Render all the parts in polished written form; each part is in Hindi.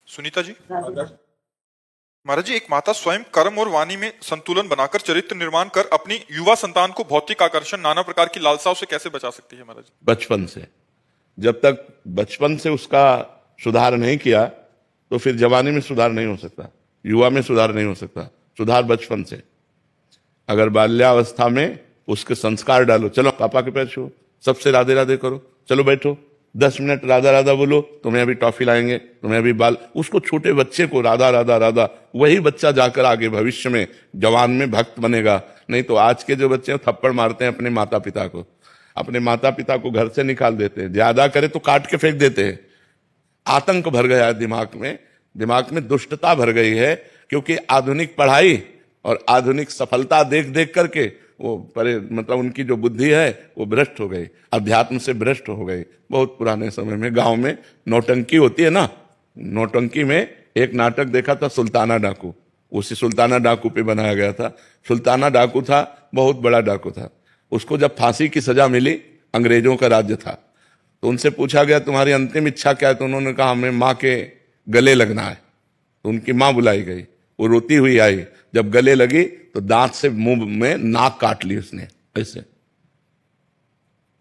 सुनीता जी, महाराज जी, एक माता स्वयं कर्म और वाणी में संतुलन बनाकर चरित्र निर्माण कर अपनी युवा संतान को भौतिक आकर्षण, नाना प्रकार की लालसाओं से कैसे बचा सकती है महाराज? बचपन से। जब तक बचपन से उसका सुधार नहीं किया तो फिर जवानी में सुधार नहीं हो सकता, युवा में सुधार नहीं हो सकता। सुधार बचपन से। अगर बाल्यावस्था में उसके संस्कार डालो, चलो पापा के पैर छुओ, सबसे राधे राधे करो, चलो बैठो 10 मिनट राधा राधा बोलो, तुम्हें अभी टॉफी लाएंगे, तुम्हें अभी बाल, उसको छोटे बच्चे को राधा राधा राधा, वही बच्चा जाकर आगे भविष्य में जवान में भक्त बनेगा। नहीं तो आज के जो बच्चे थप्पड़ मारते हैं अपने माता पिता को, अपने माता पिता को घर से निकाल देते हैं, ज्यादा करे तो काट के फेंक देते हैं। आतंक भर गया है दिमाग में दुष्टता भर गई है, क्योंकि आधुनिक पढ़ाई और आधुनिक सफलता देख देख करके वो मतलब उनकी जो बुद्धि है वो भ्रष्ट हो गई, अध्यात्म से भ्रष्ट हो गई। बहुत पुराने समय में गांव में नौटंकी होती है ना, नौटंकी में एक नाटक देखा था सुल्ताना डाकू, उसी सुल्ताना डाकू पे बनाया गया था। सुल्ताना डाकू था, बहुत बड़ा डाकू था। उसको जब फांसी की सजा मिली, अंग्रेजों का राज्य था, तो उनसे पूछा गया तुम्हारी अंतिम इच्छा क्या है? तो उन्होंने कहा हमें माँ के गले लगना है। तो उनकी माँ बुलाई गई, वो रोती हुई आई, जब गले लगी तो दांत से मुंह में नाक काट ली उसने ऐसे।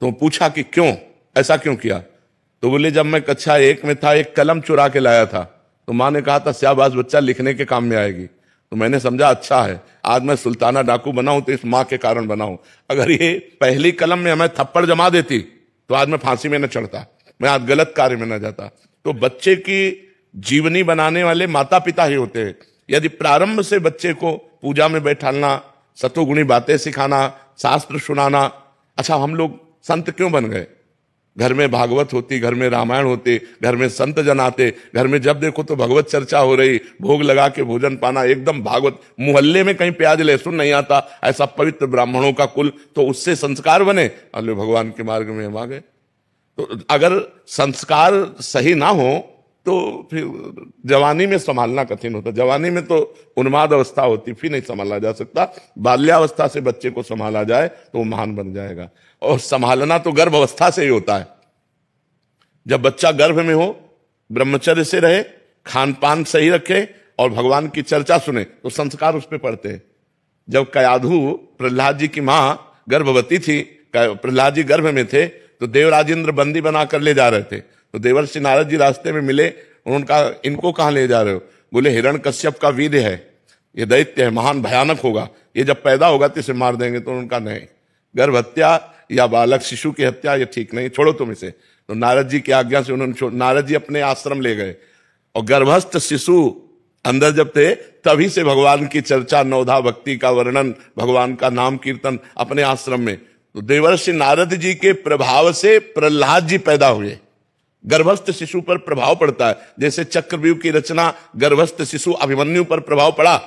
तो पूछा कि क्यों, ऐसा क्यों किया? तो बोले जब मैं कक्षा 1 में था एक कलम चुरा के लाया था, तो माँ ने कहा था शाबाश बच्चा, लिखने के काम में आएगी। तो मैंने समझा अच्छा है, आज मैं सुल्ताना डाकू बनाऊं तो इस माँ के कारण बनाऊं। अगर ये पहली कलम में हमें थप्पड़ जमा देती तो आज मैं फांसी में न चढ़ता, मैं आज गलत कार्य में न जाता। तो बच्चे की जीवनी बनाने वाले माता पिता ही होते हैं। यदि प्रारंभ से बच्चे को पूजा में बैठालना, सतोगुणी बातें सिखाना, शास्त्र सुनाना। अच्छा, हम लोग संत क्यों बन गए? घर में भागवत होती, घर में रामायण होती, घर में संत जन आते, घर में जब देखो तो भगवत चर्चा हो रही, भोग लगा के भोजन पाना, एकदम भागवत। मोहल्ले में कहीं प्याज लहसुन नहीं आता, ऐसा पवित्र ब्राह्मणों का कुल, तो उससे संस्कार बने, अल्लाह भगवान के मार्ग में हम आ गए। तो अगर संस्कार सही ना हो तो फिर जवानी में संभालना कठिन होता। जवानी में तो उन्माद अवस्था होती, फिर नहीं संभाला जा सकता। बाल्यावस्था से बच्चे को संभाला जाए तो वो महान बन जाएगा। और संभालना तो गर्भ अवस्था से ही होता है। जब बच्चा गर्भ में हो, ब्रह्मचर्य से रहे, खान पान सही रखे और भगवान की चर्चा सुने तो संस्कार उस पर पड़ते हैं। जब कयाधु प्रहलाद जी की मां गर्भवती थी, प्रहलाद जी गर्भ में थे, तो देवराज इंद्र बंदी बनाकर ले जा रहे थे। तो देवर्षि नारद जी रास्ते में मिले, उन्होंने कहा इनको कहां ले जा रहे हो? बोले हिरण्यकश्यप का वीर्य है, ये दैत्य है, महान भयानक होगा, ये जब पैदा होगा तो इसे मार देंगे। तो उनका नहीं, गर्भ हत्या या बालक शिशु की हत्या ये ठीक नहीं, छोड़ो तुम इसे। तो नारद जी की आज्ञा से उन्होंने नारद जी अपने आश्रम ले गए, और गर्भस्थ शिशु अंदर जब थे तभी से भगवान की चर्चा, नवधा भक्ति का वर्णन, भगवान का नाम कीर्तन अपने आश्रम में। तो देवर्षि नारद जी के प्रभाव से प्रहलाद जी पैदा हुए। गर्भस्थ शिशु पर प्रभाव पड़ता है, जैसे चक्रव्यूह की रचना गर्भस्थ शिशु अभिमन्यु पर प्रभाव पड़ा।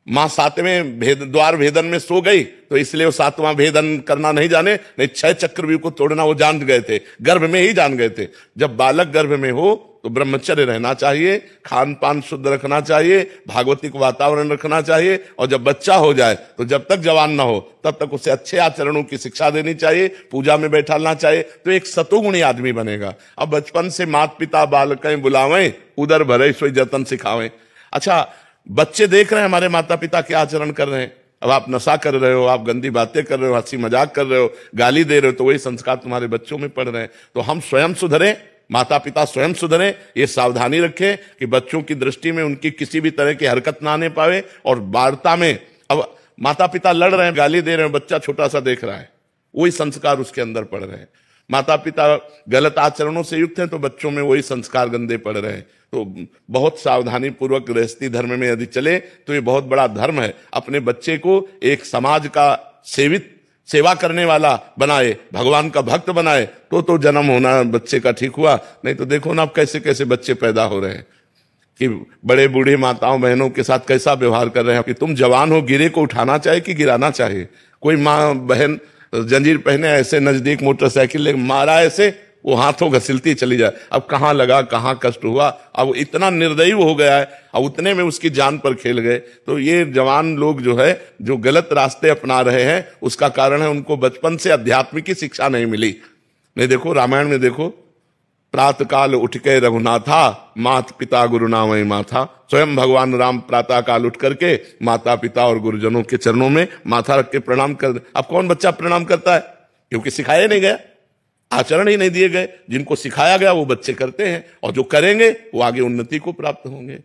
मां 7वें द्वार भेदन में सो गई, तो इसलिए वो 7वां भेदन करना नहीं जाने, नहीं 6 चक्रव्यूह को तोड़ना वो जान गए थे, गर्भ में ही जान गए थे। जब बालक गर्भ में हो तो ब्रह्मचर्य रहना चाहिए, खान पान शुद्ध रखना चाहिए, भागवतिक वातावरण रखना चाहिए, और जब बच्चा हो जाए तो जब तक जवान ना हो तब तक उसे अच्छे आचरणों की शिक्षा देनी चाहिए, पूजा में बैठाना चाहिए, तो एक सतोगुणी आदमी बनेगा। अब बचपन से माता पिता बालकें बुलावें, उधर भरे सोई जतन सिखावें। अच्छा, बच्चे देख रहे हैं हमारे माता पिता क्या आचरण कर रहे हैं। अब आप नशा कर रहे हो, आप गंदी बातें कर रहे हो, हंसी मजाक कर रहे हो, गाली दे रहे हो, तो वही संस्कार तुम्हारे बच्चों में पड़ रहे हैं। तो हम स्वयं सुधरें, माता पिता स्वयं सुधरें, ये सावधानी रखें कि बच्चों की दृष्टि में उनकी किसी भी तरह की हरकत ना आने पावे। और वार्ता में अब माता पिता लड़ रहे हैं, गाली दे रहे हैं, बच्चा छोटा सा देख रहा है, वही संस्कार उसके अंदर पड़ रहे हैं। माता पिता गलत आचरणों से युक्त हैं तो बच्चों में वही संस्कार गंदे पड़ रहे हैं। तो बहुत सावधानी पूर्वक गृहस्थी धर्म में यदि चले तो ये बहुत बड़ा धर्म है। अपने बच्चे को एक समाज का सेवा करने वाला बनाए, भगवान का भक्त बनाए, तो जन्म होना बच्चे का ठीक हुआ। नहीं तो देखो ना अब कैसे कैसे बच्चे पैदा हो रहे हैं कि बड़े बूढ़े माताओं बहनों के साथ कैसा व्यवहार कर रहे हैं कि तुम जवान हो, गिरे को उठाना चाहिए कि गिराना चाहिए। कोई माँ बहन जंजीर पहने ऐसे नजदीक मोटरसाइकिल ले मारा ऐसे, वो हाथों घसीलती चली जाए। अब कहाँ लगा, कहाँ कष्ट हुआ, अब इतना निर्दयी हो गया है, अब उतने में उसकी जान पर खेल गए। तो ये जवान लोग जो है जो गलत रास्ते अपना रहे हैं, उसका कारण है उनको बचपन से आध्यात्मिक की शिक्षा नहीं मिली। नहीं देखो रामायण में देखो, प्रातः काल उठ के रघुनाथा, मात पिता गुरु नामय माथा। स्वयं भगवान राम प्रातः काल उठ करके माता पिता और गुरुजनों के चरणों में माथा रख के प्रणाम कर। अब कौन बच्चा प्रणाम करता है? क्योंकि सिखाया नहीं गया, आचरण ही नहीं दिए गए। जिनको सिखाया गया वो बच्चे करते हैं, और जो करेंगे वो आगे उन्नति को प्राप्त होंगे।